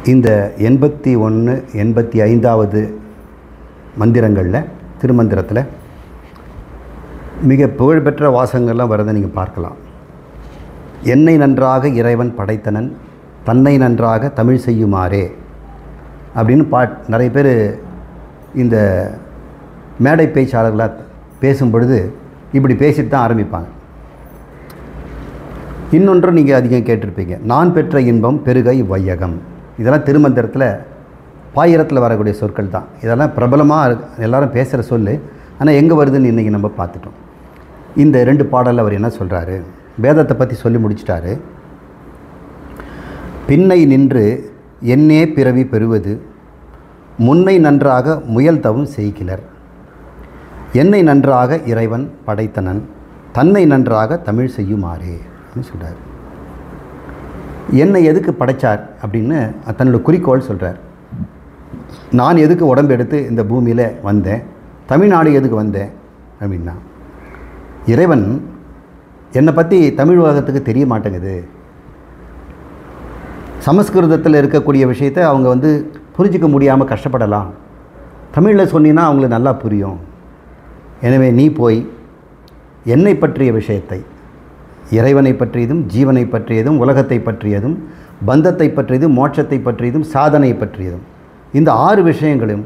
இந்த 81 85வது மந்திரங்களில் திருமந்திரத்தில் மிக புகழ்பெற்ற வாசகங்கள்லாம் வரதை நீங்கள் பார்க்கலாம். என்னை நன்றாக இறைவன் படைத்தனன், தன்னை நன்றாக தமிழ் செய்யுமாறே அப்படின்னு நிறைய பேர் இந்த மேடை பேச்சாளர்களாக பேசும் பொழுது இப்படி பேசிட்டு தான் ஆரம்பிப்பாங்க. இன்னொன்று நீங்கள் அதிகம் கேட்டிருப்பீங்க, நான் பெற்ற இன்பம் பெருக இவ்வையகம். இதெல்லாம் திருமந்திரத்தில் பாயிரத்தில் வரக்கூடிய சொற்கள் தான். இதெல்லாம் பிரபலமாக எல்லாரும் பேசுகிற சொல். ஆனால் எங்கே வருதுன்னு இன்றைக்கி நம்ம பார்த்துட்டோம். இந்த 2 பாடலில் அவர் என்ன சொல்கிறாரு, வேதத்தை பற்றி சொல்லி முடிச்சிட்டாரு. பின்னை நின்று என்னே பிறவி பெறுவது, முன்னை நன்றாக முயல் தவும் செய்கிலர். என்னை நன்றாக இறைவன் படைத்தனன், தன்னை நன்றாக தமிழ் செய்யுமாறே அப்படின்னு சொல்கிறார். என்னை எதுக்கு படைத்தார் அப்படின்னு தன்னோட குறிக்கோள் சொல்கிறார். நான் எதுக்கு உடம்பு எடுத்து இந்த பூமியில் வந்தேன், தமிழ்நாடு எதுக்கு வந்தேன் அப்படின்னா, இறைவன் என்னை பற்றி தமிழ் உலகத்துக்கு தெரிய மாட்டேங்குது. சமஸ்கிருதத்தில் இருக்கக்கூடிய விஷயத்தை அவங்க புரிஞ்சிக்க முடியாமல் கஷ்டப்படலாம். தமிழில் சொன்னீங்கன்னா அவங்களுக்கு நல்லா புரியும். எனவே நீ போய் என்னை பற்றிய விஷயத்தை, இறைவனை பற்றியதும் ஜீவனை பற்றியதும் உலகத்தை பற்றியதும் பந்தத்தை பற்றியதும் மோட்சத்தை பற்றியதும் சாதனை பற்றியதும் இந்த 6 விஷயங்களும்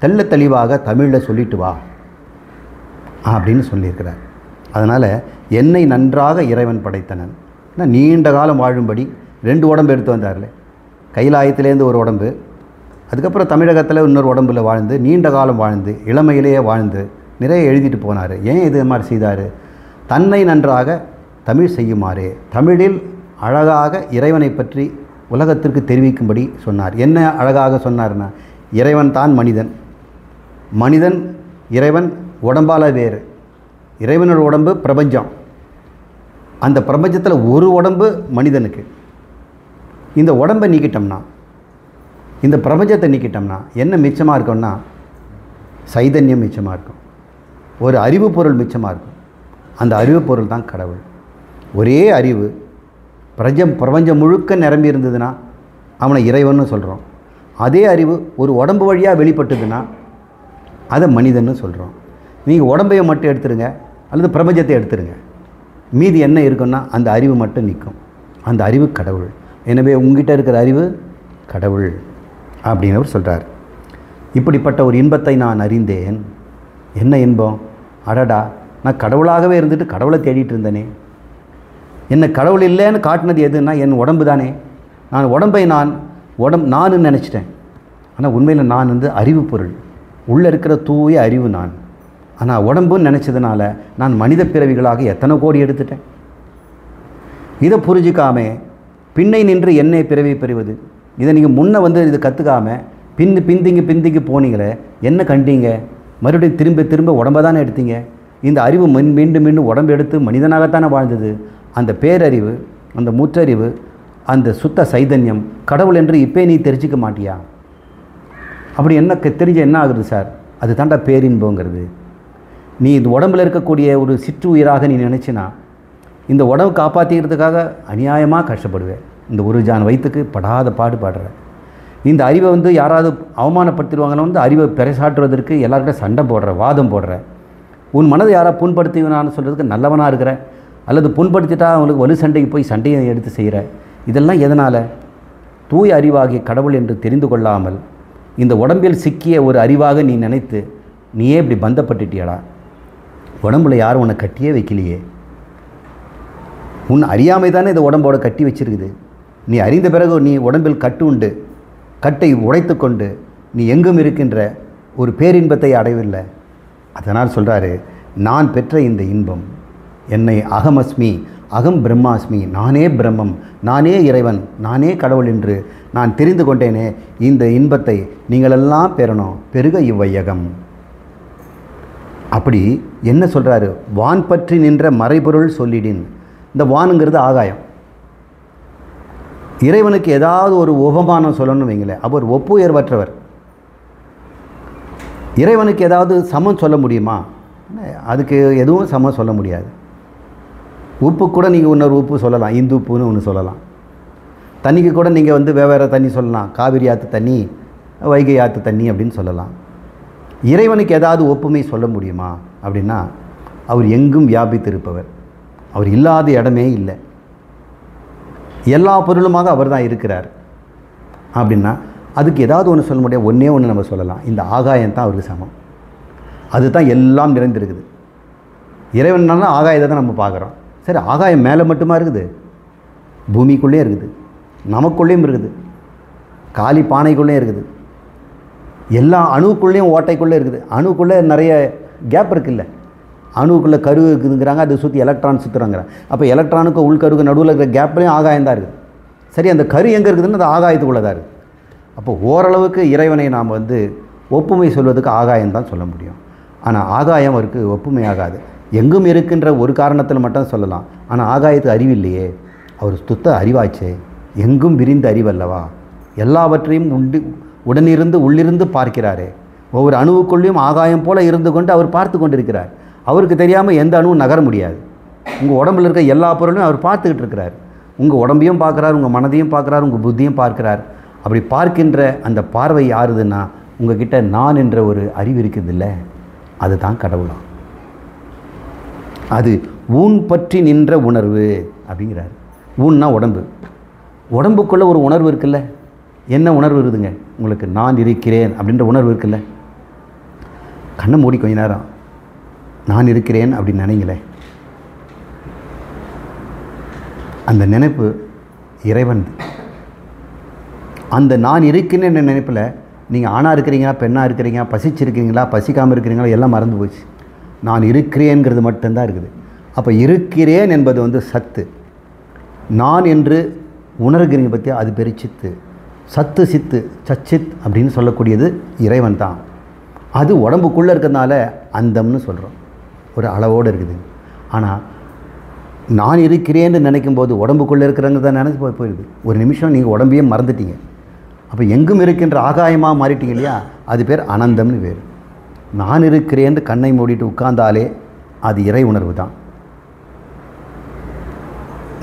தெள்ள தெளிவாக தமிழில் சொல்லிட்டு வா அப்படின்னு சொல்லியிருக்கிறார். அதனால் என்னை நன்றாக இறைவன் படைத்தனன், நீண்ட காலம் வாழும்படி 2 உடம்பு எடுத்து வந்தார்ல. கைலாயத்திலேருந்து ஒரு உடம்பு, அதுக்கப்புறம் தமிழகத்தில் இன்னொரு உடம்பில் வாழ்ந்து நீண்ட காலம் வாழ்ந்து இளமையிலேயே வாழ்ந்து நிறைய எழுதிட்டு போனார். ஏன் இது மாதிரி செய்தார்? தன்னை நன்றாக தமிழ் செய்யுமாறே, தமிழில் அழகாக இறைவனை பற்றி உலகத்திற்கு தெரிவிக்கும்படி சொன்னார். என்ன அழகாக சொன்னார்னா, இறைவன் தான் மனிதன், மனிதன் இறைவன் உடம்பால் வேறு, இறைவனோட உடம்பு பிரபஞ்சம், அந்த பிரபஞ்சத்தில் ஒரு உடம்பு மனிதனுக்கு. இந்த உடம்பை நீக்கிட்டோம்னா, இந்த பிரபஞ்சத்தை நீக்கிட்டோம்னா என்ன மிச்சமாக இருக்கும்னா, சைதன்யம் மிச்சமாக இருக்கும், ஒரு அறிவு பொருள் மிச்சமாக இருக்கும். அந்த அறிவு பொருள் தான் கடவுள். ஒரே அறிவு பிரபஞ்சம் முழுக்க நிரம்பி இருந்ததுன்னா அவனை இறைவன்னு சொல்கிறோம். அதே அறிவு ஒரு உடம்பு வழியாக வெளிப்பட்டதுன்னா அதை மனிதன்னு சொல்கிறோம். நீங்கள் உடம்பையை மட்டும் எடுத்துருங்க அல்லது பிரபஞ்சத்தை எடுத்துருங்க, மீதி என்ன இருக்குன்னா அந்த அறிவு மட்டும் நிற்கும். அந்த அறிவு கடவுள். எனவே உங்ககிட்ட இருக்கிற அறிவு கடவுள் அப்படின்னு அவர் சொல்கிறார். இப்படிப்பட்ட ஒரு இன்பத்தை நான் அறிந்தேன். என்ன இன்பம்? அடடா, நான் கடவுளாகவே இருந்துட்டு கடவுளை தேடிட்டு இருந்தேனே. என்னை கடவுள் இல்லைன்னு காட்டினது எதுன்னா என் உடம்பு தானே. உடம்பை நான் நினச்சிட்டேன். ஆனால் உண்மையில் நான் அறிவு பொருள், உள்ளே இருக்கிற தூய அறிவு நான். ஆனால் உடம்புன்னு நினச்சதுனால நான் மனித பிறவிகளாக எத்தனை கோடி எடுத்துட்டேன். இதை புரிஞ்சிக்காம பின்னை நின்று என்னை பிறவி பெறுவது, இதை நீங்கள் முன்னே இது கற்றுக்காமல் பிந்திங்கி போனீங்களே, என்ன கண்டீங்க? மறுபடியும் திரும்ப உடம்பை தானே எடுத்தீங்க. இந்த அறிவு மீண்டும் உடம்பு எடுத்து மனிதனாகத்தானே வாழ்ந்தது. அந்த பேரறிவு, அந்த முற்றறிவு, அந்த சுத்த சைதன்யம் கடவுள் என்று இப்போ நீ தெரிஞ்சிக்க மாட்டியா? அப்படி என்ன தெரிஞ்ச என்ன ஆகுது சார்? அது தாண்டா பேரின்போங்கிறது. நீ இந்த உடம்பில் இருக்கக்கூடிய ஒரு சிற்றுயிராக நீ நினச்சினா இந்த உடம்பு காப்பாற்றிக்கிறதுக்காக அநியாயமாக கஷ்டப்படுவேன். இந்த ஒரு ஜான் வயிற்றுக்கு படாத பாடுபடுற இந்த அறிவை யாராவது அவமானப்படுத்திடுவாங்கன்னு அறிவை பெறசாற்றுவதற்கு எல்லார்கிட்ட சண்டை போடுற, வாதம் போடுற. உன் மனதை யாராவது புண்படுத்தினான்னு சொல்கிறதுக்கு நல்லவனாக இருக்கிற, அல்லது புண்படுத்திட்டா அவங்களுக்கு வலு சண்டைக்கு போய் சண்டையை எடுத்து செய்கிற. இதெல்லாம் எதனால்? தூய அறிவாகிய கடவுள் என்று தெரிந்து கொள்ளாமல் இந்த உடம்பில் சிக்கிய ஒரு அறிவாக நீ நினைத்து நீயே இப்படி பந்தப்பட்டுட்டியடா. உடம்புல யாரும் உன்னை கட்டியே வைக்கலையே. உன் அறியாமை தானே இந்த உடம்போட கட்டி வச்சிருக்குது. நீ அறிந்த பிறகு நீ உடம்பில் கட்டு உண்டு, கட்டை உடைத்து கொண்டு நீ எங்கும் இருக்கின்ற ஒரு பேரின்பத்தை அடையவில்லை. அதனால் சொல்கிறாரு, நான் பெற்ற இந்த இன்பம், என்னை அகமஸ்மி அகம் பிரம்மாஸ்மி, நானே பிரம்மம், நானே இறைவன், நானே கடவுள் என்று நான் தெரிந்து கொண்டேனே. இந்த இன்பத்தை நீங்களெல்லாம் பெறணும், பெருக இவ்வையகம். அப்படி என்ன சொல்கிறாரு? வான் பற்றி நின்ற மறைபொருள் சொல்லிடின். இந்த வானுங்கிறது ஆகாயம். இறைவனுக்கு ஏதாவது ஒரு உபமானம் சொல்லணும்னு வைங்களேன், அவர் ஒப்புயர்வற்றவர். இறைவனுக்கு ஏதாவது சமம் சொல்ல முடியுமா? அதுக்கு எதுவும் சமம் சொல்ல முடியாது. உப்பு கூட நீங்கள் இன்னொரு உப்பு சொல்லலாம், இந்து உப்புன்னு ஒன்று சொல்லலாம். தண்ணிக்கு கூட நீங்கள் வந்து வெவ்வேறு தண்ணி சொல்லலாம். காவிரி ஆற்று தண்ணி, வைகை ஆற்று தண்ணி அப்படின்னு சொல்லலாம். இறைவனுக்கு ஏதாவது ஒப்புமை சொல்ல முடியுமா அப்படின்னா, அவர் எங்கும் வியாபித்திருப்பவர். அவர் இல்லாத இடமே இல்லை. எல்லா பொருளுமாக அவர் தான் இருக்கிறார் அப்படின்னா அதுக்கு ஏதாவது ஒன்று சொல்ல முடியாது. ஒன்றே ஒன்று நம்ம சொல்லலாம், இந்த ஆகாயம் தான் அவருக்கு சமம். அதுதான் எல்லாம் நிறைந்திருக்குது. இறைவனால ஆகாயத்தை தான் நம்ம பார்க்குறோம். சரி, ஆகாயம் மேலே மட்டுமா இருக்குது? பூமிக்குள்ளேயும் இருக்குது, நமக்குள்ளேயும் இருக்குது, காலி பானைக்குள்ளேயும் இருக்குது, எல்லா அணுக்குள்ளேயும் ஓட்டைக்குள்ளே இருக்குது. அணுக்குள்ளே நிறைய கேப் இருக்குல்ல, அணுக்குள்ளே கரு இருக்குதுங்கிறாங்க, அதை சுற்றி எலக்ட்ரான் சுற்றுறாங்கிறாங்க. அப்போ எலக்ட்ரானுக்கு உள்கருக்கு நடுவில் இருக்கிற கேப்லேயும் ஆகாயம் தான் இருக்குது. சரி, அந்த கரு எங்கே இருக்குதுன்னு அந்த ஆகாயத்துக்குள்ளே தான் இருக்குது. அப்போ ஓரளவுக்கு இறைவனை நாம் வந்து ஒப்புமை சொல்வதுக்கு ஆகாயம் தான் சொல்ல முடியும். ஆனால் ஆகாயம் அவருக்கு ஒப்புமை ஆகாது. எங்கும் இருக்கின்ற ஒரு காரணத்தில் மட்டும் சொல்லலாம். ஆனால் ஆகாயத்துக்கு அறிவில்லையே, அவர் சுத்த அறிவாச்சே, எங்கும் விரிந்த அறிவல்லவா, எல்லாவற்றையும் உடனிருந்து உள்ளிருந்து பார்க்கிறாரே, ஒவ்வொரு அணுவுக்குள்ளேயும் ஆகாயம் போல இருந்து கொண்டு அவர் பார்த்து கொண்டிருக்கிறார். அவருக்கு தெரியாமல் எந்த அணுவும் நகர முடியாது. உங்கள் உடம்பில் இருக்க எல்லா பொருளையும் அவர் பார்த்துக்கிட்டு இருக்கிறார். உங்கள் உடம்பையும் பார்க்குறார், உங்கள் மனதையும் பார்க்குறார், உங்கள் புத்தியும் பார்க்குறார். அப்படி பார்க்கின்ற அந்த பார்வை யாருதுன்னா, உங்ககிட்ட நான் என்ற ஒரு அறிவு இருக்குது இல்லை, அதுதான் கடவுளாம். அது ஊன் பற்றி நின்ற உணர்வு அப்படிங்கிறார். ஊன்னா உடம்பு, உடம்புக்குள்ளே ஒரு உணர்வு இருக்குல்ல. என்ன உணர்வு இருக்குதுங்க உங்களுக்கு? நான் இருக்கிறேன் அப்படின்ற உணர்வு இருக்குல்ல. கண்ணை மூடி கொஞ்ச நேரம் நான் இருக்கிறேன் அப்படின்னு நினைங்களேன். அந்த நினைப்பு இறைவன். அந்த நான் இருக்கிறேன் நினைப்பில் நீங்கள் ஆணாக இருக்கிறீங்களா, பெண்ணாக இருக்கிறீங்க, பசிச்சிருக்கிறீங்களா, பசிக்காமல் இருக்கிறீங்களா, எல்லாம் மறந்து போச்சு. நான் இருக்கிறேங்கிறது மட்டும்தான் இருக்குது. அப்போ இருக்கிறேன் என்பது வந்து சத்து. நான் என்று உணர்கிறீங்க பற்றி அது பெரிய சித்து. சத்து சித்து சச்சித் அப்படின்னு சொல்லக்கூடியது இறைவன் தான். அது உடம்புக்குள்ளே இருக்கிறதுனால அந்தம்னு சொல்கிறோம், ஒரு அளவோடு இருக்குது. ஆனால் நான் இருக்கிறேன்னு நினைக்கும் போது உடம்புக்குள்ளே இருக்கிறவங்க தான் நினச்சி போயிடுது. ஒரு நிமிஷம் நீங்கள் உடம்பையே மறந்துட்டீங்க. அப்போ எங்கும் இருக்கின்ற ஆகாயமாக மாறிட்டீங்க இல்லையா, அது பேர் அனந்தம்னு பேர். நான் இருக்கிறேன்னு கண்ணை மூடிட்டு உட்கார்ந்தாலே அது இறை உணர்வு தான்.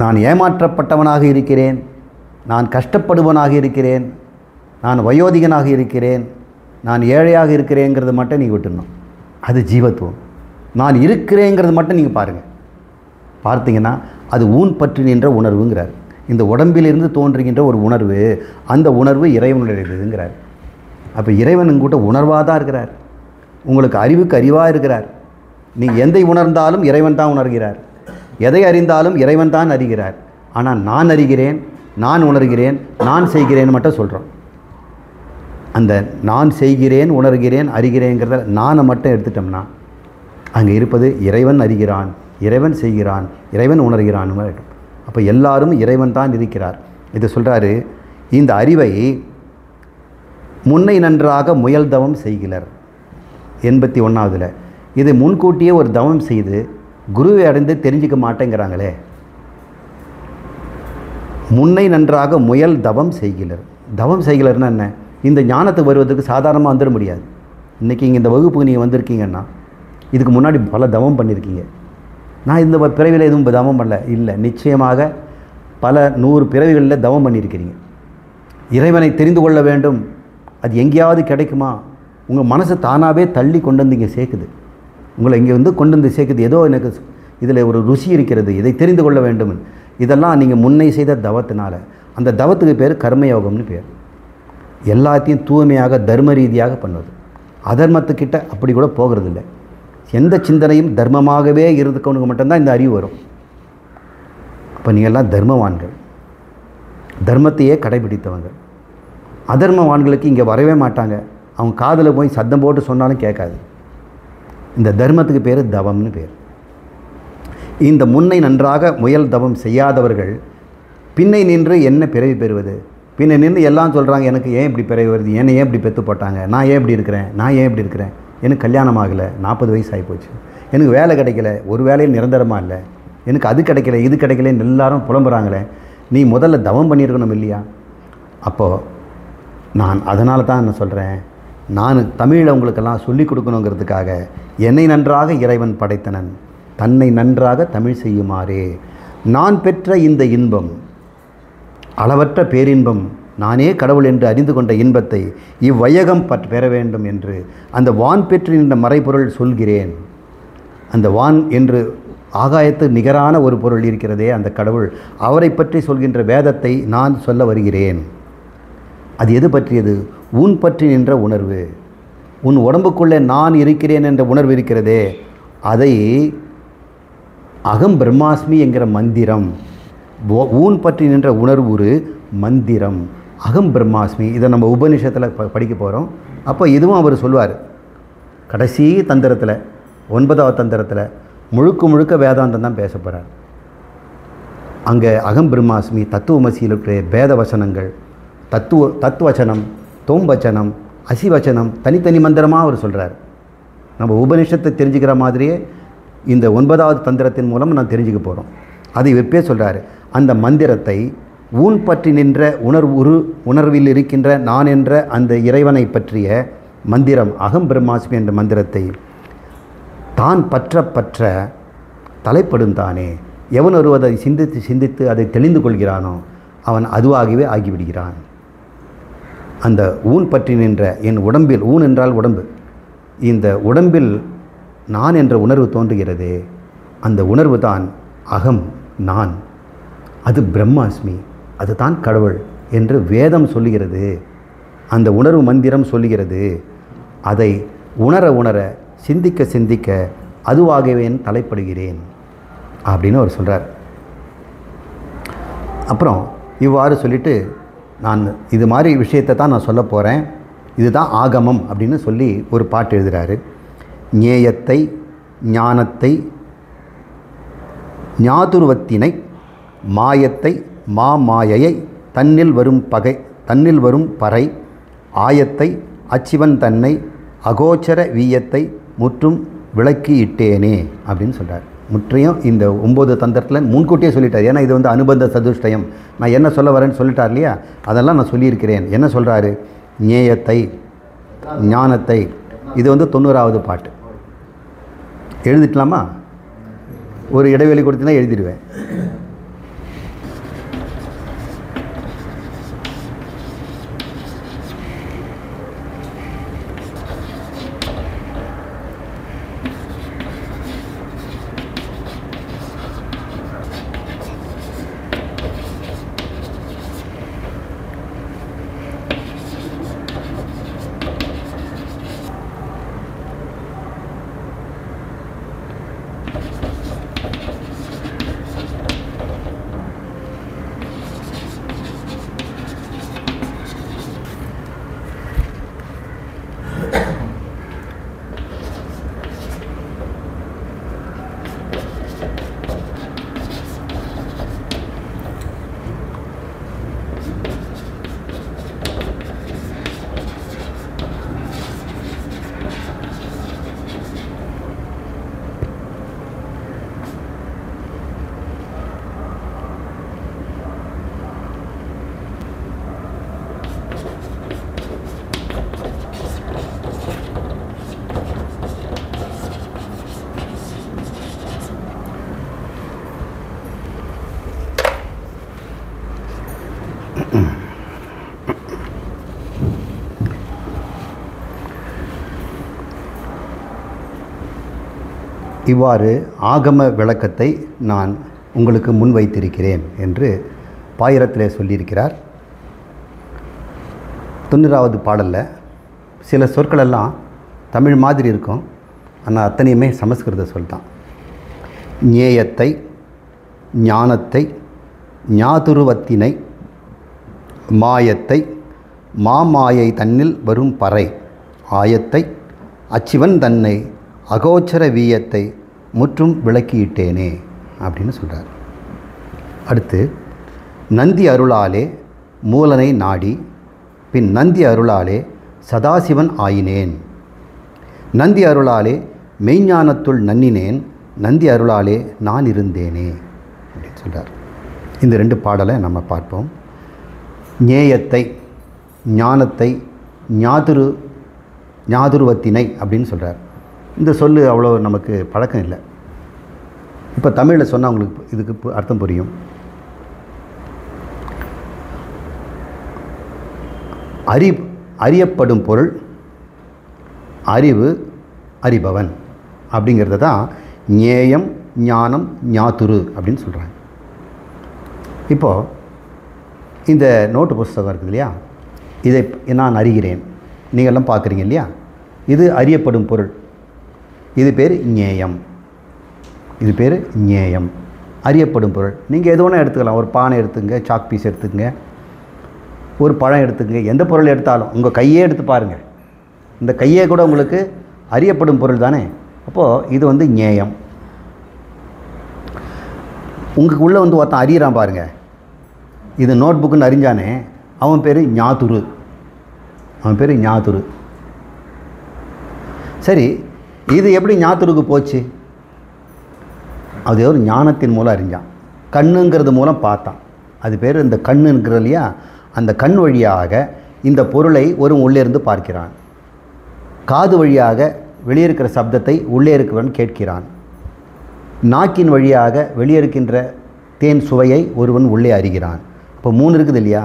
நான் ஏமாற்றப்பட்டவனாக இருக்கிறேன், நான் கஷ்டப்படுவனாக இருக்கிறேன், நான் வயோதிகனாக இருக்கிறேன், நான் ஏழையாக இருக்கிறேங்கிறது மட்டும் நீங்கள் விட்டுடணும். அது ஜீவத்துவம். நான் இருக்கிறேங்கிறது மட்டும் நீங்கள் பாருங்கள். பார்த்தீங்கன்னா அது ஊன் பற்றி நின்ற உணர்வுங்கிறார். இந்த உடம்பிலிருந்து தோன்றுகின்ற ஒரு உணர்வு, அந்த உணர்வு இறைவனுடையதுங்கிறார். அப்போ இறைவன் உங்கள்கிட்ட உணர்வாக தான் இருக்கிறார், உங்களுக்கு அறிவுக்கு அறிவாக இருக்கிறார். நீங்கள் எதை உணர்ந்தாலும் இறைவன் தான் உணர்கிறார், எதை அறிந்தாலும் இறைவன் தான் அறிகிறார். ஆனால் நான் அறிகிறேன், நான் உணர்கிறேன், நான் செய்கிறேன் மட்டும் சொல்கிறோம். அந்த நான் செய்கிறேன், உணர்கிறேன், அறிகிறேங்கிறத நானை மட்டும் எடுத்துட்டோம்னா அங்கே இருப்பது இறைவன் அறிகிறான், இறைவன் செய்கிறான், இறைவன் உணர்கிறான். அப்போ எல்லாரும் இறைவன் தான் இருக்கிறார். இது சொல்கிறாரு, இந்த அறிவை முன்னை நன்றாக முயல் தவம் செய்கிறார் 81ல். இது முன்கூட்டியே ஒரு தவம் செய்து குருவை அடைந்து தெரிஞ்சிக்க மாட்டேங்கிறாங்களே. முன்னை நன்றாக முயல் தவம் செய்கிறார். தவம் செய்கிறார்னா என்ன? இந்த ஞானத்துக்கு வருவதற்கு சாதாரணமாக வந்துட முடியாது. இன்றைக்கி இங்கே இந்த வகுப்புக்கு நீங்கள் வந்திருக்கீங்கன்னா இதுக்கு முன்னாடி பல தவம் பண்ணியிருக்கீங்க. நான் இந்த பிறவியில் எதுவும் தவம் பண்ணல இல்லை, நிச்சயமாக பல 100 பிறவிகளில் தவம் பண்ணியிருக்கிறீங்க. இறைவனை தெரிந்து கொள்ள வேண்டும், அது எங்கேயாவது கிடைக்குமா? உங்கள் மனசை தானாகவே தள்ளி கொண்டு வந்து இங்கே சேர்க்குது, உங்களை இங்கே வந்து கொண்டு வந்து சேர்க்குது. ஏதோ எனக்கு இதில் ஒரு ருசி இருக்கிறது, இதை தெரிந்து கொள்ள வேண்டும். இதெல்லாம் நீங்கள் முன்னை செய்த தவத்தினால. அந்த தவத்துக்கு பேர் கர்மயோகம்னு பேர். எல்லாத்தையும் தூய்மையாக தர்ம ரீதியாக பண்ணுவது. அதர்மத்துக்கிட்ட அப்படி கூட போகிறதில்லை. எந்த சிந்தனையும் தர்மமாகவே இருக்கவனுக்கு மட்டும்தான் இந்த அறிவு வரும். அப்போ நீங்கள் எல்லாம் தர்மவான்கள், தர்மத்தையே கடைபிடித்தவங்க. அதர்மவான்களுக்கு இங்கே வரவே மாட்டாங்க. அவங்க காதில் போய் சத்தம் போட்டு சொன்னாலும் கேட்காது. இந்த தர்மத்துக்கு பேர் தவம்னு பேர். இந்த முன்னை நன்றாக முயல் தவம் செய்யாதவர்கள் பின்னை நின்று என்ன பிறவி பெறுவது? பின்னை நின்று எல்லாம் சொல்கிறாங்க, எனக்கு ஏன் இப்படி பிறவி வருது, என்னை ஏன் இப்படி பெற்று போட்டாங்க, நான் ஏன் இப்படி இருக்கிறேன், நான் ஏன் இப்படி இருக்கிறேன், எனக்கு கல்யாணம் ஆகலை, 40 வயசு ஆகிப்போச்சு, எனக்கு வேலை கிடைக்கல, ஒரு வேலையும் நிரந்தரமாக இல்லை, எனக்கு அது கிடைக்கல, இது கிடைக்கலன்னு எல்லாரும் புலம்புறாங்களே. நீ முதல்ல தவம் பண்ணியிருக்கணும் இல்லையா? அப்போது நான் அதனால தான் என்ன சொல்கிறேன், நான் தமிழில் உங்களுக்கெல்லாம் சொல்லிக் கொடுக்கணுங்கிறதுக்காக என்னை நன்றாக இறைவன் படைத்தனன், தன்னை நன்றாக தமிழ் செய்யுமாறே. நான் பெற்ற இந்த இன்பம் அளவற்ற பேரின்பம், நானே கடவுள் என்று அறிந்து கொண்ட இன்பத்தை இவ்வையகம் பெற வேண்டும் என்று அந்த வான் பெற்று நின்ற மறைபொருள் சொல்கிறேன். அந்த வான் என்று ஆகாயத்து நிகரான ஒரு பொருள் இருக்கிறதே அந்த கடவுள், அவரை பற்றி சொல்கின்ற வேதத்தை நான் சொல்ல வருகிறேன். அது எது பற்றியது? உன் பற்றி நின்ற உணர்வு. உன் உடம்புக்குள்ளே நான் இருக்கிறேன் என்ற உணர்வு இருக்கிறதே, அதை அகம் பிரம்மாஸ்மி என்கிற மந்திரம், ஊன் பற்றி நின்ற உணர்வு ஒரு மந்திரம், அகம் பிரம்மாஸ்மி. இதை நம்ம உபநிஷத்தில் படிக்க போகிறோம். அப்போ இதுவும் அவர் சொல்வார். கடைசி தந்திரத்தில், 9வது தந்திரத்தில் முழுக்க வேதாந்தம் தான் பேச போகிறார். அங்கே அகம் பிரம்மாஸ்மி தத்துவமசியில் இருக்கிற வேத வசனங்கள், தத்துவச்சனம், தோம்பச்சனம், அசிவச்சனம், தனித்தனி மந்திரமாக அவர் சொல்கிறார். நம்ம உபநிஷத்தை தெரிஞ்சுக்கிற மாதிரியே இந்த 9வது தந்திரத்தின் மூலம் நான் தெரிஞ்சுக்க போகிறோம். அதை வெப்பே சொல்கிறார். அந்த மந்திரத்தை ஊன் பற்றி நின்ற உணர்வில் இருக்கின்ற நான் என்ற அந்த இறைவனை பற்றிய மந்திரம், அகம் பிரம்மாஸ்மி என்ற மந்திரத்தை தான் பற்ற தலைப்படும் தானே. எவன் ஒருவர் அதை சிந்தித்து அதை தெளிந்து கொள்கிறானோ அவன் அதுவாகவே ஆகிவிடுகிறான். அந்த ஊன் பற்றி நின்ற என் உடம்பில், ஊன் என்றால் உடம்பு, இந்த உடம்பில் நான் என்ற உணர்வு தோன்றுகிறது. அந்த உணர்வு தான் அகம், நான், அது பிரம்மாஸ்மி, அது தான் கடவுள் என்று வேதம் சொல்லுகிறது. அந்த உணர்வு மந்திரம் சொல்லுகிறது. அதை உணர சிந்திக்க அதுவாகவே தலைப்படுகிறேன் அப்படின்னு அவர் சொல்கிறார். அப்புறம் இவ்வாறு சொல்லிவிட்டு, நான் இது மாதிரி விஷயத்தை தான் நான் சொல்ல போகிறேன், இதுதான் ஆகமம் அப்படின்னு சொல்லி ஒரு பாட்டு எழுதுகிறாரு. ஞேயத்தை, ஞானத்தை, ஞாதுருவத்தினை, மாயத்தை, மாயையை, தன்னில் வரும் பறை, ஆயத்தை, அச்சிவன் தன்னை, அகோச்சர வீயத்தை முற்றும் விளக்கி இட்டேனே அப்படின்னு சொல்கிறார். முற்றியும் இந்த 9 தந்திரத்தில் முன்கூட்டியே சொல்லிட்டார். ஏன்னா இது வந்து அனுபந்த சதுஷ்டயம், நான் என்ன சொல்ல வரேன்னு சொல்லிட்டார் இல்லையா, அதெல்லாம் நான் சொல்லியிருக்கிறேன். என்ன சொல்கிறாரு? ஞேயத்தை, ஞானத்தை. இது வந்து 90வது பாட்டு. எழுதிட்டலாமா? ஒரு இடைவெளி கொடுத்தீங்கன்னா எழுதிடுவேன். இவ்வாறு ஆகம விளக்கத்தை நான் உங்களுக்கு முன்வைத்திருக்கிறேன் என்று பாயிரத்திலே சொல்லியிருக்கிறார். 90வது பாடலில் சில சொற்களெல்லாம் தமிழ் மாதிரி இருக்கும், ஆனால் அத்தனையுமே சமஸ்கிருத சொல் தான். ஞேயத்தை, ஞானத்தை, ஞாதுருவத்தினை, மாயத்தை, மாயை தன்னில் வரும் பறை, ஆயத்தை, அச்சிவன் தன்னை, அகோச்சர வீயத்தை முற்றும் விளக்கியிட்டேனே அப்படின்னு சொல்கிறார். அடுத்து, நந்தி அருளாலே மூலனை நாடி பின் நந்தி அருளாலே சதாசிவன் ஆயினேன், நந்தி அருளாலே மெய்ஞானத்துள் நன்னினேன், நந்தி அருளாலே நான் இருந்தேனே அப்படின்னு சொல்கிறார். இந்த 2 பாடலை நம்ம பார்ப்போம். ஞேயத்தை, ஞானத்தை, ஞாதுருவத்தினை அப்படின்னு சொல்கிறார். இந்த சொல்லு அவ்வளோ நமக்கு பழக்கம் இல்லை. இப்போ தமிழில் சொன்னால் உங்களுக்கு இதுக்கு அர்த்தம் புரியும். அறியப்படும் பொருள், அறிவு, அறிபவன் அப்படிங்கிறது தான் ஞேயம், ஞானம், ஞாதுரு அப்படின்னு சொல்கிறாங்க. இப்போது இந்த நோட்டு புஸ்தகம் இருக்குது இல்லையா, இதை நான் அறிகிறேன், நீங்கள்லாம் பார்க்குறீங்க இல்லையா, இது அறியப்படும் பொருள். இது பேர் ஞேயம். இது பேர் ஞேயம், அறியப்படும் பொருள். நீங்கள் எது வேணால் எடுத்துக்கலாம். ஒரு பானை எடுத்துங்க, சாக் பீஸ் எடுத்துக்கங்க, ஒரு பழம் எடுத்துக்கங்க, எந்த பொருள் எடுத்தாலும் உங்கள் கையே எடுத்து பாருங்கள், இந்த கையே கூட உங்களுக்கு அறியப்படும் பொருள் தானே. அப்போது இது வந்து ஞேயம். உங்களுக்கு உள்ளே வந்து ஒருத்தன் அறியிறான் பாருங்கள், இது நோட் புக்குன்னு அறிஞ்சானே, அவன் பேர் ஞாதுரு. அவன் பேர் ஞாதுரு. சரி, இது எப்படி ஞாதுருக்கு போச்சு? அது ஒரு ஞானத்தின் மூலம் அறிஞ்சான். கண்ணுங்கிறது மூலம் பார்த்தான். அது பேர் இந்த கண்ணுங்கிறது இல்லையா, அந்த கண் வழியாக இந்த பொருளை ஒரு உள்ளே இருந்து பார்க்கிறான். காது வழியாக வெளியே இருக்கிற சப்தத்தை உள்ளே இருக்கிறவன் கேட்கிறான். நாக்கின் வழியாக வெளியே இருக்கின்ற தேன் சுவையை ஒருவன் உள்ளே அறிகிறான். இப்போ 3 இருக்குது இல்லையா,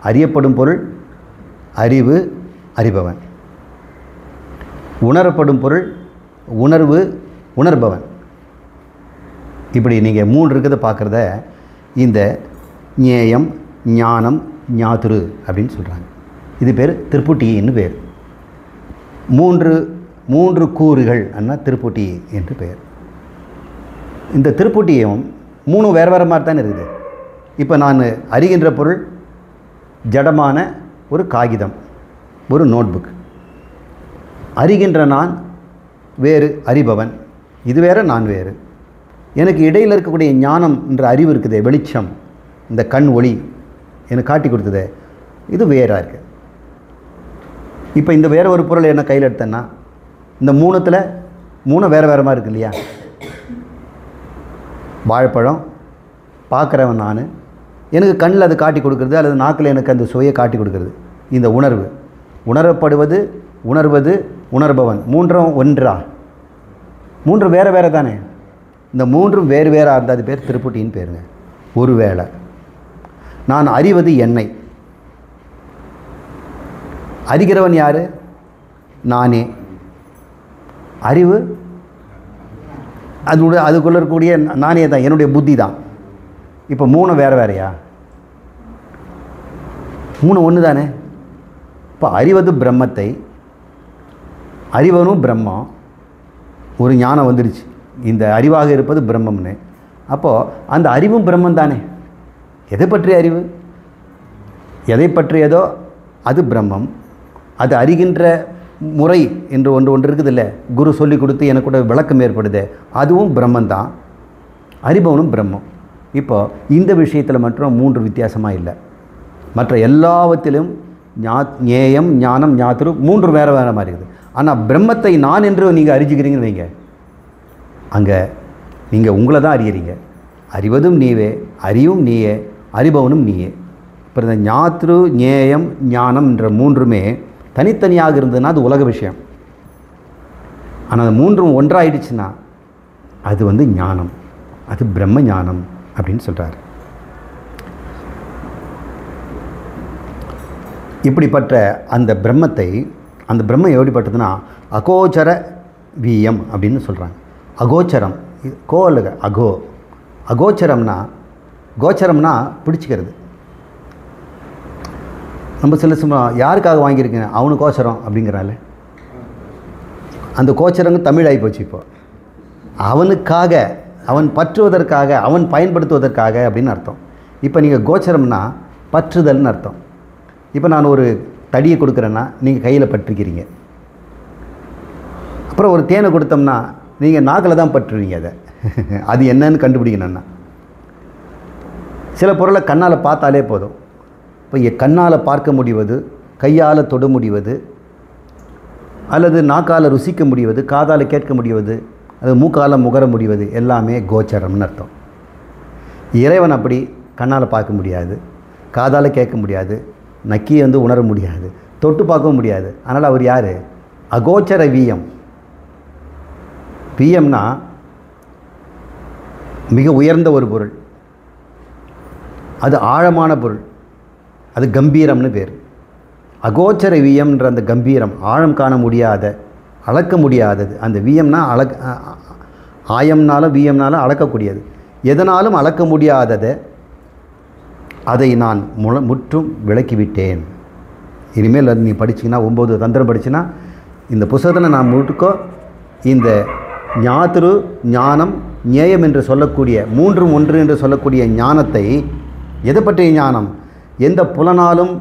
அறியப்படும் பொருள், அறிவு, அறிபவன். உணரப்படும் பொருள், உணர்வு, உணர்பவன். இப்படி நீங்கள் 3 இருக்கிறத பார்க்குறத இந்த ஞேயம், ஞானம், ஞாதுரு அப்படின்னு சொல்கிறாங்க. இது பேர் திருப்புட்டின்னு பேர். 3 கூறுகள் அண்ணா திருப்புட்டி என்று பெயர். இந்த திருப்புட்டியும் 3 வேறு வேறு மாதிரி தானே இருக்குது. இப்போ நான் அறிகின்ற பொருள் ஜடமான ஒரு காகிதம், ஒரு நோட்புக். அறிகின்ற நான் வேறு, அறிபவன் இது வேறு, நான் வேறு. எனக்கு இடையில் இருக்கக்கூடிய ஞானம் என்ற அறிவு இருக்குதே, வெளிச்சம், இந்த கண் ஒளி எனக்கு காட்டி கொடுத்ததே, இது வேறாக இருக்குது. இப்போ இந்த வேறு ஒரு பொருளை என்ன கையில் எடுத்தேன்னா, இந்த 3 வேறு வேறு மாதிரி இருக்கு இல்லையா. வாழைப்பழம் பார்க்குறவன் நான், எனக்கு கண்ணில் அது காட்டி கொடுக்குறது, அல்லது நாக்கில் எனக்கு அந்த சுவையை காட்டி கொடுக்குறது. இந்த உணர்வு, உணரப்படுவது, உணர்வது, உணர்பவன், 3 ஒன்றா? 3 வேறு வேறு தானே. இந்த 3 வேறு வேறாக இருந்தால் அது பேர் திருப்புட்டின்னு பேருங்க. ஒருவேளை நான் அறிவது என்னை, அறிகிறவன் யார்? நானே. அறிவு அதுக்குள்ளே இருக்கக்கூடிய நானே தான், என்னுடைய புத்தி தான். இப்போ 3 வேறு வேறையா? 3 ஒன்று தானே. இப்போ அறிவது பிரம்மத்தை, அறிவனும் பிரம்மம், ஒரு ஞானம் வந்துடுச்சு, இந்த அறிவாக இருப்பது பிரம்மம்னு. அப்போது அந்த அறிவும் பிரம்மம் தானே. எதை பற்றிய அறிவு? எதை பற்றியதோ அது பிரம்மம். அது அறிகின்ற முறை என்று ஒன்று இருக்குது இல்லை, குரு சொல்லி கொடுத்து எனக்கு கூட விளக்கம் ஏற்படுது, அதுவும் பிரம்மந்தான். அறிபவனும் பிரம்மம். இப்போ இந்த விஷயத்தில் மட்டும் 3 வித்தியாசமாக இல்லை. மற்ற எல்லாவற்றிலும் ஞேயம், ஞானம், ஞாதுரு 3 வேறு வேறு மாதிரி இருக்குது. ஆனால் பிரம்மத்தை நான் என்று நீங்கள் அறிஞ்சிக்கிறீங்கன்னு வைங்க, அங்கே நீங்கள் உங்களை தான் அறியறீங்க. அறிவதும் நீவே, அறிவும் நீயே, அறிபவனும் நீயே. இப்போ இந்த ஞாத்ரு, ஞேயம், ஞானம் என்ற 3மே தனித்தனியாக இருந்ததுன்னா அது உலக விஷயம். ஆனால் அந்த 3ம் ஒன்றாயிடுச்சுன்னா அது வந்து ஞானம், அது பிரம்ம ஞானம் அப்படின்னு சொல்கிறார். இப்படிப்பட்ட அந்த பிரம்மத்தை, அந்த பிரம்மம் எப்படிப்பட்டதுன்னா அகோச்சர வீயம் அப்படின்னு சொல்கிறாங்க. அகோச்சரம், கோ அல்ல அகோ. அகோச்சரம்னா, கோச்சரம்னா பிடிச்சிக்கிறது. நம்ம சில யாருக்காக வாங்கியிருக்கீங்க, அவனு கோச்சரம் அப்படிங்கிறாள். அந்த கோச்சரங்க தமிழ் ஆகி போச்சு. இப்போ அவனுக்காக, அவன் பற்றுவதற்காக, அவன் பயன்படுத்துவதற்காக அப்படின்னு அர்த்தம். இப்போ நீங்கள் கோச்சரம்னா பற்றுதல்னு அர்த்தம். இப்போ நான் ஒரு தடியை கொடுக்குறேன்னா நீங்கள் கையில் பற்றிக்கிறீங்க. அப்புறம் ஒரு தேனை கொடுத்தோம்னா நீங்கள் நாக்கில் தான் பற்றுவீங்க. அதை அது என்னன்னு கண்டுபிடிக்கணும்னா சில பொருளை கண்ணால் பார்த்தாலே போதும். இப்போ கண்ணால் பார்க்க முடிவது, கையால் தொட முடிவது, அல்லது நாக்கால் ருசிக்க முடிவது, காதால் கேட்க முடிவது, அது மூக்கால் முகர முடிவது எல்லாமே கோச்சரம்னு அர்த்தம். இறைவன் அப்படி கண்ணால் பார்க்க முடியாது, காதால் கேட்க முடியாது, நக்கியை வந்து உணர முடியாது, தொட்டு பார்க்கவும் முடியாது. அதனால் அவர் யார்? அகோச்சர வீயம். வீயம்னா மிக உயர்ந்த ஒரு பொருள், அது ஆழமான பொருள், அது கம்பீரம்னு பேர். அகோச்சர வீயம்ன்ற அந்த கம்பீரம், ஆழம் காண முடியாத, அளக்க முடியாதது. அந்த வீயம்னா ஆயம்னாலும் வீயம்னாலும் அளக்கக்கூடியது. எதனாலும் அளக்க முடியாததை அதை நான் முற்றும் விளக்கிவிட்டேன். இனிமேல் நீ படிச்சிங்கன்னா 9 தந்திரம் படிச்சுன்னா இந்த புத்தகத்தில் நான் முழுக்கோ இந்த ஞாத்திரு ஞானம் ஞேயம் என்று சொல்லக்கூடிய 3 1 என்று சொல்லக்கூடிய ஞானத்தை, எதை பற்றிய ஞானம், எந்த புலனாலும்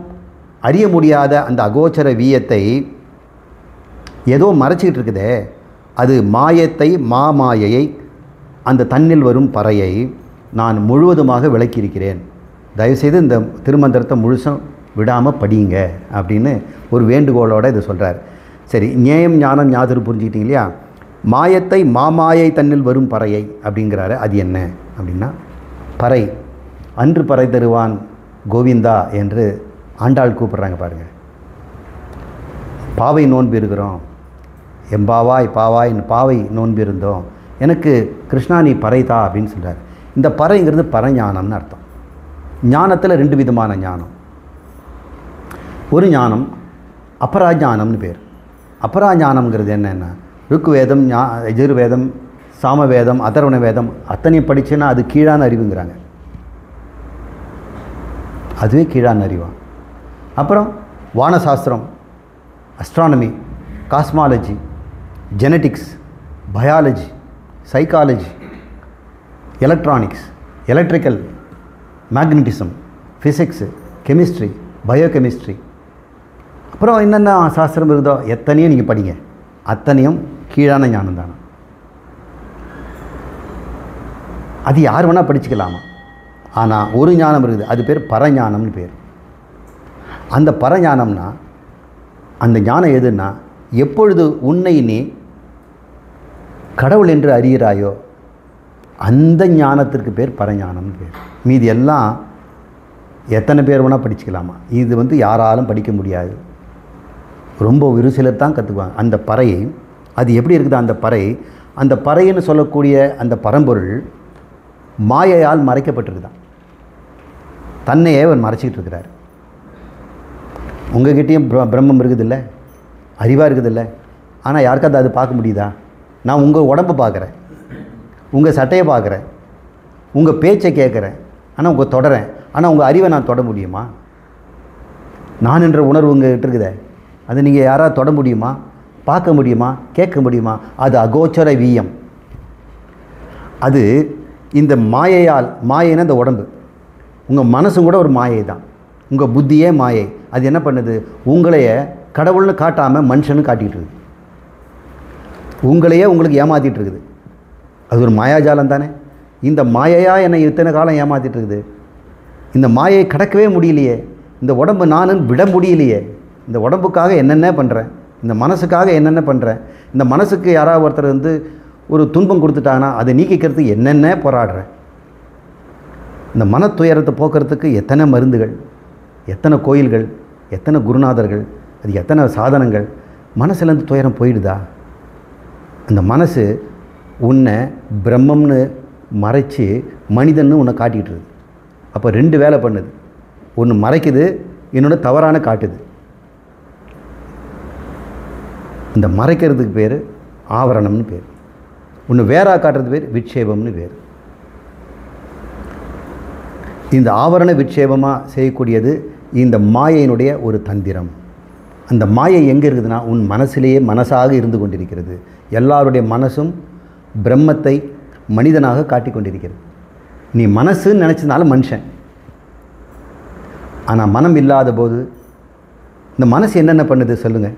அறிய முடியாத அந்த அகோச்சர வீயத்தை ஏதோ மறைச்சிக்கிட்டு இருக்குதே, அது மாயத்தை, மாமாயையை, அந்த தன்னில் வரும் பறையை நான் முழுவதுமாக விளக்கியிருக்கிறேன். தயவுசெய்து இந்த திருமந்திரத்தை முழுசும் விடாமல் படியுங்க அப்படின்னு ஒரு வேண்டுகோளோடு இதை சொல்கிறார். சரி, ஞேயம் ஞானம் ஞாதிரு புரிஞ்சுக்கிட்டீங்க இல்லையா? மாயத்தை, மாமாயை தன்னில் வரும் பறையை அப்படிங்கிறாரு. அது என்ன அப்படின்னா, பறை அன்று பறை தருவான் கோவிந்தா என்று ஆண்டாள் கூப்பிட்றாங்க பாருங்கள். பாவை நோன்பு இருக்கிறோம், எம்பாவாய் பாவாய்ன்னு பாவை நோன்பு இருந்தோம், எனக்கு கிருஷ்ணா நீ பறைதா அப்படின்னு சொல்கிறார். இந்த பறைங்கிறது பரஞானம்னு அர்த்தம். ஞானத்தில் 2 விதமான ஞானம். ஒரு ஞானம் அபராஞானம்னு பேர். அபராஞானம்ங்கிறது என்னென்னா, ருக்வேதம், யஜுர்வேதம், சாமவேதம், அதர்வண வேதம் அத்தனையும் படிச்சுன்னா அது கீழான அறிவுங்கிறாங்க. அதுவே கீழான அறிவான். அப்புறம் வானசாஸ்திரம், astronomy, cosmology, genetics, biology, psychology, electronics, electrical, magnetism, physics, chemistry, biochemistry, அப்புறம் என்னென்ன சாஸ்திரம் இருக்குதோ எத்தனையும் நீங்கள் படிங்க. அத்தனையும் கீழான ஞானம் தானே. அது யார் வேணால் படிச்சுக்கலாமா? ஆனால் ஒரு ஞானம் இருக்குது, அது பேர் பரஞானம்னு பேர். அந்த பரஞானம்னா, அந்த ஞானம் எதுன்னா, எப்பொழுது உன்னை நீ கடவுள் என்று அறிகிறாயோ அந்த ஞானத்திற்கு பேர் பரஞானம்னு பேர். மீதி எல்லாம் எத்தனை பேர் வேணால் படிச்சுக்கலாமா? இது யாராலும் படிக்க முடியாது. ரொம்ப ஒரு சிலர் தான் கற்றுக்குவாங்க அந்த பறையை. அது எப்படி இருக்குது அந்த பறை? அந்த பறைன்னு சொல்லக்கூடிய அந்த பரம்பொருள் மாயையால் மறைக்கப்பட்டிருக்குதான். தன்னையே அவர் மறைச்சிக்கிட்டு இருக்கிறார். உங்கள்கிட்டையும் பிரம்மம் இருக்குதில்ல, அறிவாக இருக்குதில்ல. ஆனால் யாருக்காவது அது பார்க்க முடியுதா? நான் உங்கள் உடம்பை பார்க்குறேன், உங்கள் சட்டையை பார்க்குறேன், உங்கள் பேச்சை கேட்குறேன், ஆனால் உங்கள் தொடறேன். ஆனால் உங்கள் அறிவை நான் தொட முடியுமா? நான் என்ற உணர்வு உங்கள்கிட்ட இருக்குதே, அது நீங்கள் யாராவது தொட முடியுமா? பார்க்க முடியுமா? கேட்க முடியுமா? அது அகோச்சர வீயம். அது இந்த மாயையால், மாயைன்னா இந்த உடம்பு, உங்கள் மனசும் கூட ஒரு மாயை தான். உங்கள் புத்தியே மாயை. அது என்ன பண்ணுது? உங்களையே கடவுள்னு காட்டாமல் மனுஷன்னு காட்டிகிட்டு இருக்குது. உங்களையே உங்களுக்கு ஏமாற்றிட்டு இருக்குது. அது ஒரு மாயாஜாலம் தானே. இந்த மாயையாக என்னை இத்தனை காலம் ஏமாற்றிட்டு இருக்குது. இந்த மாயை கடக்கவே முடியலையே. இந்த உடம்பு நானுன்னு விட முடியலையே. இந்த உடம்புக்காக என்னென்ன பண்ணுறேன், இந்த மனசுக்காக என்னென்ன பண்ணுறேன். இந்த மனசுக்கு யாராவது ஒருத்தர் ஒரு துன்பம் கொடுத்துட்டாங்கன்னா அதை நீக்கிக்கிறதுக்கு என்னென்ன போராடுறேன். இந்த மன துயரத்தை போக்குறதுக்கு எத்தனை மருந்துகள், எத்தனை கோயில்கள், எத்தனை குருநாதர்கள், அது எத்தனை சாதனங்கள். மனசுலேருந்து துயரம் போயிடுதா? அந்த மனசு உன்னை பிரம்மம்னு மறைச்சி மனிதன்னு உன்னை காட்டிகிட்டு இருக்குது. அப்போ 2 வேலை பண்ணுது. ஒன்று மறைக்குது, இன்னொன்று தவறான காட்டுது. இந்த மறைக்கிறதுக்கு பேர் ஆவரணம்னு பேர். ஒன்று வேறா காட்டுறது பேர் விட்சேபம்னு பேர். இந்த ஆவரண விட்சேபமாக செய்யக்கூடியது இந்த மாயையினுடைய ஒரு தந்திரம். அந்த மாயை எங்கே இருக்குதுன்னா உன் மனசிலேயே மனசாக இருந்து கொண்டிருக்கிறது. எல்லாருடைய மனசும் பிரம்மத்தை மனிதனாக காட்டி கொண்டிருக்கிறது. நீ மனசுன்னு நினச்சதுனால மனுஷன். ஆனால் மனம் இல்லாத போது இந்த மனசு என்னென்ன பண்ணுது சொல்லுங்கள்?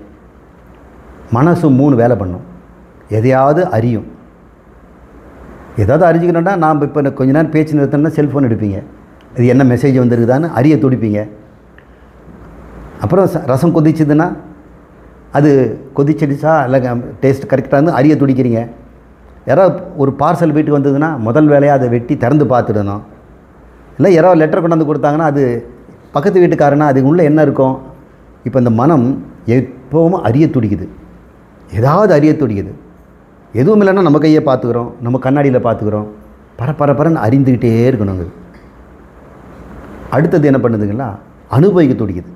மனசும் 3 வேலை பண்ணும். எதையாவது அறியும். ஏதாவது அறிஞ்சிக்கணும்னா நாம் இப்போ கொஞ்ச நேரம் பேச்சு நிறுத்தணும்னா செல்ஃபோன் எடுப்பீங்க. இது என்ன மெசேஜ் வந்துருக்குதான்னு அறிய துடிப்பீங்க. அப்புறம் ரசம் கொதிச்சுதுன்னா அது கொதிச்சிடுச்சா இல்லை டேஸ்ட் கரெக்டாக இருந்து அறிய துடிக்கிறீங்க. யாராவது ஒரு பார்சல் வீட்டுக்கு வந்ததுன்னா முதல் வேலையாக அதை வெட்டி திறந்து பார்த்துடணும். இல்லை யாராவது லெட்டர் கொண்டாந்து கொடுத்தாங்கன்னா அது பக்கத்து வீட்டுக்காரனா அது உள்ளே என்ன இருக்கும்? இப்போ இந்த மனம் எப்பவும் அறிய துடிக்குது, ஏதாவது அறிய துடிக்குது. எதுவும் இல்லைன்னா நம்ம கையை பார்த்துக்கிறோம், நம்ம கண்ணாடியில் பார்த்துக்கிறோம். பரப்பரன்னு அறிந்துக்கிட்டே இருக்கணுங்க. அடுத்தது என்ன பண்ணுதுங்களா? அனுபவிக்க துடிக்குது.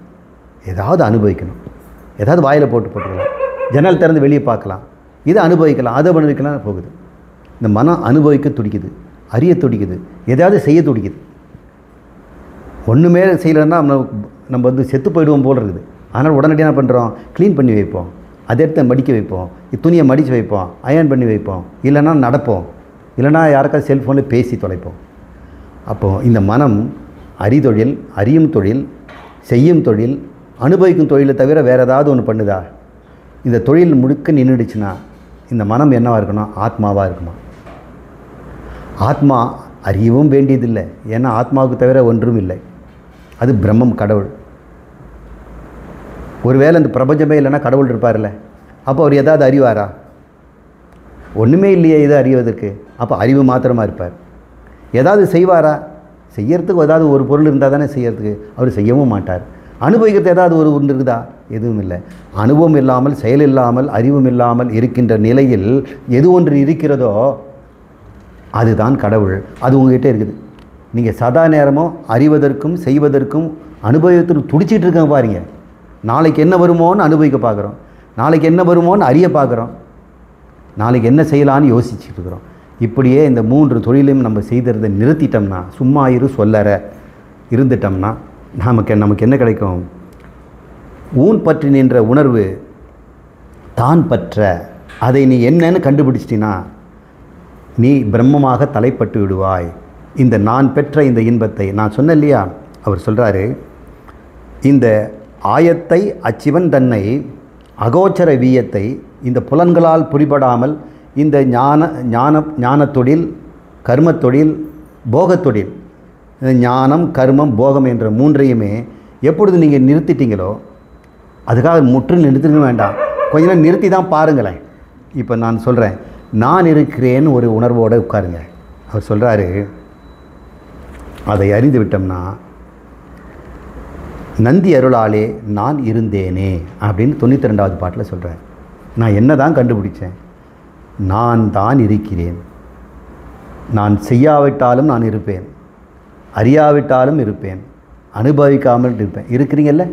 ஏதாவது அனுபவிக்கணும், ஏதாவது வாயில் போட்டுக்கலாம், ஜன்னல் திறந்து வெளியே பார்க்கலாம், இதை அனுபவிக்கலாம், அதை அனுபவிக்கலாம் போகுது. இந்த மனம் அனுபவிக்க துடிக்குது, அறிய துடிக்குது, எதாவது செய்ய துடிக்குது. ஒன்றுமே செய்யலைன்னா நம்ம வந்து செத்து போயிடுவோம் போல் இருக்குது. அதனால் உடனடியாக என்ன பண்ணுறோம், க்ளீன் பண்ணி வைப்போம், அதை எடுத்து மடிக்க வைப்போம், துணியை மடித்து வைப்போம், அயர்ன் பண்ணி வைப்போம், இல்லைன்னா நடப்போம், இல்லைனா யாருக்காவது செல்ஃபோனில் பேசி தொலைப்போம். அப்போது இந்த மனம் அறிதொழில், அறியும் தொழில், செய்யும் தொழில், அனுபவிக்கும் தொழிலை தவிர வேறு ஏதாவது ஒன்று பண்ணுதா? இந்த தொழில் முழுக்க நின்றுடுச்சுன்னா இந்த மனம் என்னவாக இருக்கணும், ஆத்மாவாக இருக்குமா? ஆத்மா அறியவும் வேண்டியதில்லை, ஏன்னா ஆத்மாவுக்கு தவிர ஒன்றும் இல்லை, அது பிரம்மம், கடவுள். ஒருவேளை இந்த பிரபஞ்சமே இல்லைன்னா கடவுள் இருப்பார்ல, அப்போ அவர் ஏதாவது அறிவாரா? ஒன்றுமே இல்லையே இதை அறிவதற்கு, அப்போ அறிவு மாத்திரமாக இருப்பார். ஏதாவது செய்வாரா? செய்யறதுக்கு ஏதாவது ஒரு பொருள் இருந்தால் தானே செய்யறதுக்கு, அவர் செய்யவும் மாட்டார். அனுபவிக்கிறது ஏதாவது ஒரு ஒன்று இருக்குதா? எதுவும் இல்லை. அனுபவம் இல்லாமல், செயல் இல்லாமல், அறிவும் இல்லாமல் இருக்கின்ற நிலையில் எது ஒன்று இருக்கிறதோ அதுதான் கடவுள். அது உங்ககிட்ட இருக்குது. நீங்கள் சதா நேரமும் அறிவதற்கும் செய்வதற்கும் அனுபவத்திற்கு துடிச்சிட்டு இருக்க பாருங்க. நாளைக்கு என்ன வருமோன்னு அனுபவிக்க பார்க்குறோம், நாளைக்கு என்ன வருமோன்னு அறிய பார்க்குறோம், நாளைக்கு என்ன செய்யலான்னு யோசிச்சுட்டு இருக்கிறோம். இப்படியே இந்த 3 தொழிலையும் நம்ம செய்கிறத நிறுத்திட்டோம்னா, சும்மா இரு சொல்லற இருந்துட்டோம்னா நமக்கு என்ன கிடைக்கும்? ஊன் பற்றி நின்ற உணர்வு தான் பற்ற, அதை நீ என்னன்னு கண்டுபிடிச்சிட்டினா நீ பிரம்மமாக தலைப்பட்டு விடுவாய். இந்த நான் பெற்ற இந்த இன்பத்தை நான் சொன்னேன் இல்லையா, அவர் சொல்கிறாரு, இந்த ஆயத்தை அச்சிவன் தன்னை அகோச்சர வீயத்தை இந்த புலன்களால் புரிபடாமல் இந்த ஞானத்தொழில், கர்மத்தொழில், போகத்தொழில், ஞானம், கர்மம், போகம் என்ற 3ஐயுமே எப்பொழுது நீங்கள் நிறுத்திட்டீங்களோ, அதுக்காக முற்றிலும் நிறுத்திக்க வேண்டாம், கொஞ்ச நேரம் நிறுத்தி தான் பாருங்களேன். இப்போ நான் சொல்கிறேன், நான் இருக்கிறேன்னு ஒரு உணர்வோடு உட்காருங்க. அவர் சொல்கிறாரு, அதை அறிந்து விட்டோம்னா நந்தி அருளாலே நான் இருந்தேனே அப்படின்னு 92வது பாட்டில் சொல்கிறேன். நான் என்ன தான் கண்டுபிடிச்சேன்? நான் தான் இருக்கிறேன். நான் செய்யாவிட்டாலும் நான் இருப்பேன், அறியாவிட்டாலும் இருப்பேன், அனுபவிக்காமல் இருப்பேன். இருக்கிறீங்கல்ல,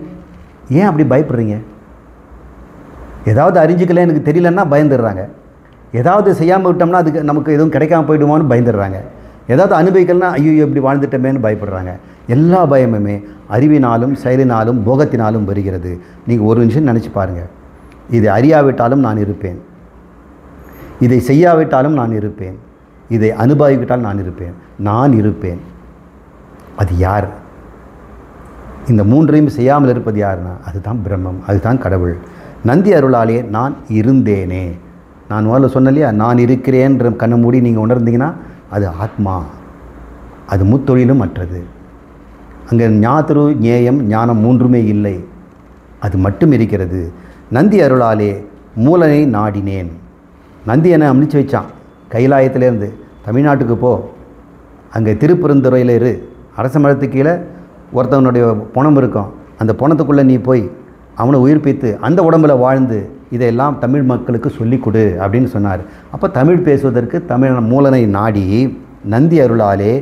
ஏன் அப்படி பயப்படுறீங்க? ஏதாவது அறிஞ்சிக்கல எனக்கு தெரியலன்னா பயந்துடுறாங்க, ஏதாவது செய்யாமல் விட்டோம்னா அதுக்கு நமக்கு எதுவும் கிடைக்காம போயிடுமோன்னு பயந்துடுறாங்க, ஏதாவது அனுபவிக்கலன்னா ஐயோ இப்படி வாழ்ந்துட்டமேன்னு பயப்படுறாங்க. எல்லா பயமுமே அறிவினாலும், செயலினாலும், போகத்தினாலும் வருகிறது. நீங்கள் ஒரு நிமிஷம் நினச்சி பாருங்கள். இதை அறியாவிட்டாலும் நான் இருப்பேன், இதை செய்யாவிட்டாலும் நான் இருப்பேன், இதை அனுபவிக்கிட்டால் நான் இருப்பேன். நான் இருப்பேன். அது யார்? இந்த 3ஐயும் செய்யாமல் இருப்பது யாருன்னா அதுதான் பிரம்மம், அதுதான் கடவுள். நந்தி அருளாலே நான் இருந்தேனே. நான் முதல்ல சொன்னேன் இல்லையா, நான் இருக்கிறேன்ற கண்ணை மூடி நீங்கள் உணர்ந்தீங்கன்னா அது ஆத்மா, அது முத்தொழிலும் மற்றது. அங்கே ஞாத்திரு, ஞேயம், ஞானம் 3மே இல்லை, அது மட்டும் இருக்கிறது. நந்தி அருளாலே மூலனை நாடினேன். நந்தி என்னை அனுப்பிச்சு வச்சான் கைலாயத்திலேருந்து, தமிழ்நாட்டுக்கு போ, அங்கே திருப்பெருந்துறையில் இரு, அரச மரத்துக்கு கீழே ஒருத்தவனுடைய பணம் இருக்கும், அந்த பணத்துக்குள்ளே நீ போய் அவனை உயிர்ப்பித்து அந்த உடம்பில் வாழ்ந்து இதையெல்லாம் தமிழ் மக்களுக்கு சொல்லிக் கொடு அப்படின்னு சொன்னார். அப்போ தமிழ் பேசுவதற்கு தமிழ் மூலனை நாடி, நந்தி அருளாலே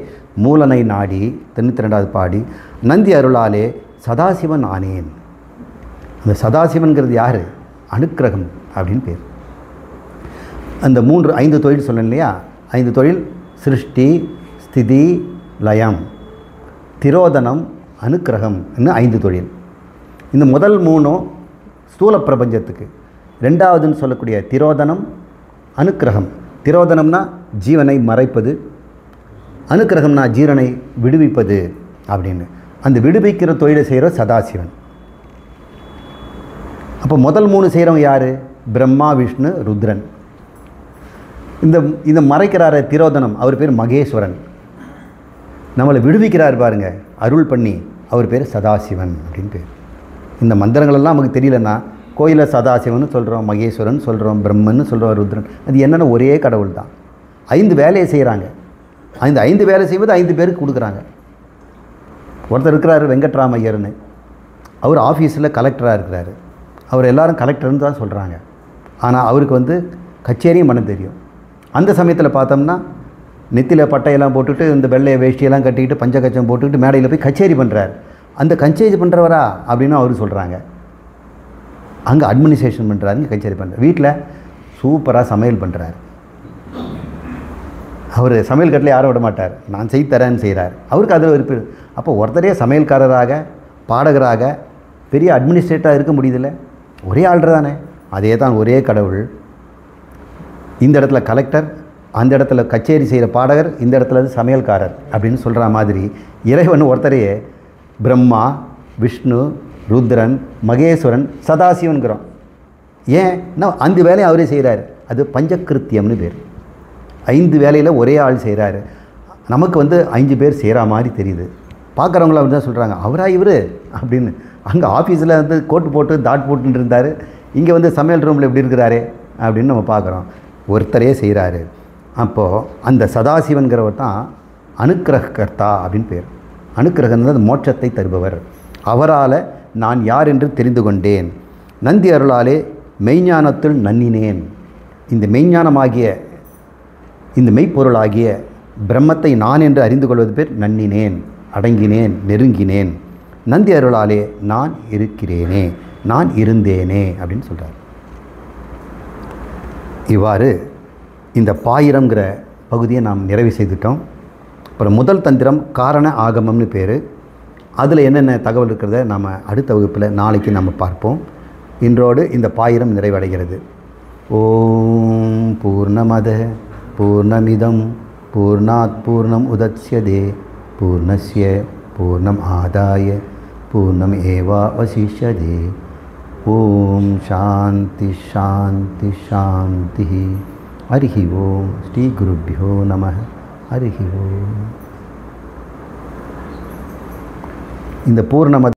மூலனை நாடி 92வது பாடி, நந்தி அருளாலே சதாசிவன் ஆனேன். அந்த சதாசிவன்கிறது யார்? அனுக்கிரகம் அப்படின்னு பேர். அந்த 5 தொழில் சொன்னேன் இல்லையா, 5 தொழில் சிருஷ்டி, ஸ்திதி, லயம், திரோதனம், அனுக்கிரகம் இன்னும் 5 தொழில். இந்த முதல் 3 ஸ்தூல பிரபஞ்சத்துக்கு, 2வதுன்னு சொல்லக்கூடிய திரோதனம், அனுக்கிரகம். திரோதனம்னா ஜீவனை மறைப்பது, அனுக்கிரகம்னா ஜீவனை விடுவிப்பது அப்படின்னு. அந்த விடுவிக்கிற தொழிலை செய்கிற சதாசிவன். அப்போ முதல் 3 செய்கிறவங்க யார்? பிரம்மா, விஷ்ணு, ருத்ரன். இந்த மறைக்கிறார திரோதனம், அவர் பேர் மகேஸ்வரன். நம்மளை விடுவிக்கிறார் பாருங்க அருள் பண்ணி, அவர் பேர் சதாசிவன் அப்படின்னு பேர். இந்த மந்திரங்களெல்லாம் நமக்கு தெரியலன்னா கோயிலில் சதாசிவன் சொல்கிறோம், மகேஸ்வரன் சொல்கிறோம், பிரம்மன்னு சொல்கிறோம், ருத்ரன். அது என்னென்ன ஒரே கடவுள் தான். 5 வேலையை செய்கிறாங்க. அந்த 5 வேலை செய்வது 5 பேருக்கு கொடுக்குறாங்க. ஒருத்தர் இருக்கிறாரு வெங்கட்ராமையர்னு, அவர் ஆஃபீஸில் கலெக்டராக இருக்கிறாரு. அவர் எல்லாரும் கலெக்டர்னு தான் சொல்கிறாங்க. ஆனால் அவருக்கு கச்சேரியும் பண்ண தெரியும். அந்த சமயத்தில் பார்த்தோம்னா நெத்தியில் பட்டையெல்லாம் போட்டுட்டு, இந்த வெள்ளையை வேஷ்டியெல்லாம் கட்டிக்கிட்டு, பஞ்சகச்சம் போட்டுக்கிட்டு மேடையில் போய் கச்சேரி பண்ணுறார். அந்த கச்சேரி பண்ணுறவரா அப்படின்னு அவர் சொல்கிறாங்க. அங்கே அட்மினிஸ்ட்ரேஷன் பண்ணுறாருங்க, கச்சேரி பண்ணுறாரு. வீட்டில் சூப்பராக சமையல் பண்ணுறாரு. அவர் சமையல் கட்டில் யாரும் விட மாட்டார், நான் செய்து தரேன்னு செய்கிறார். அவருக்கு அதில் விருப்பம். அப்போ ஒருத்தரே சமையல்காரராக, பாடகராக, பெரிய அட்மினிஸ்ட்ரேட்டராக இருக்க முடியுதில்ல, ஒரே ஆள்ற தானே. அதே தான் ஒரே கடவுள். இந்த இடத்துல கலெக்டர், அந்த இடத்துல கச்சேரி செய்கிற பாடகர், இந்த இடத்துல சமையல்காரர் அப்படின்னு சொல்கிற மாதிரி இறைவன் ஒருத்தரையே பிரம்மா, விஷ்ணு, ருத்ரன், மகேஸ்வரன், சதாசிவன்கிறோம். ஏன் அந்த வேலையை அவரே செய்கிறார். அது பஞ்சகிருத்தியம்னு பேர். 5 வேலையில் ஒரே ஆள் செய்கிறாரு. நமக்கு 5 பேர் செய்கிற மாதிரி தெரியுது. பார்க்குறவங்கள அப்படி தான் சொல்கிறாங்க, அவரா இவர் அப்படின்னு. அங்கே ஆஃபீஸில் கோட்டு போட்டு தாட் போட்டுன்னு இருந்தார், இங்கே சமையல் ரூமில் எப்படி இருக்கிறாரு அப்படின்னு நம்ம பார்க்குறோம். ஒருத்தரே செய்கிறாரு. அப்போது அந்த சதாசிவன்கிறவர் தான் அனுக்கிரகர்த்தா அப்படின்னு பேர். அனுக்கிரகன்றது மோட்சத்தை தருபவர். அவரால் நான் யார் என்று தெரிந்து கொண்டேன். நந்தி அருளாலே மெய்ஞானத்தில் நன்னினேன். இந்த மெய்ஞானமாகிய, இந்த மெய்ப்பொருளாகிய பிரம்மத்தை நான் என்று அறிந்து கொள்வது பேர் நன்னினேன், அடங்கினேன், நெருங்கினேன். நந்தி அருளாலே நான் இருக்கிறேனே, நான் இருந்தேனே அப்படின்னு சொல்கிறார். இவ்வாறு இந்த பாயிரம்ங்கிற பகுதியை நாம் நிறைவு செய்துட்டோம். அப்புறம் முதல் தந்திரம் காரண ஆகமம்னு பேர். அதில் என்னென்ன தகவல் இருக்கிறத நாம் அடுத்த வகுப்பில் நாளைக்கு நம்ம பார்ப்போம். இன்றோடு இந்த பாயிரம் நிறைவடைகிறது. ஓம் பூர்ணமத பூர்ணமிதம் பூர்ணாத் பூர்ணம் உதச்யதே பூர்ணஸ்ய பூர்ணம் ஆதாய பூர்ணம் ஏவாவசிஷ்யதே. ஓம் சாந்தி சாந்தி சாந்தி. ஹரிஹி ஓம். ஸ்ரீ குருப்யோ நமः. ஹரிஹி ஓம். இந்த பூர்ணமத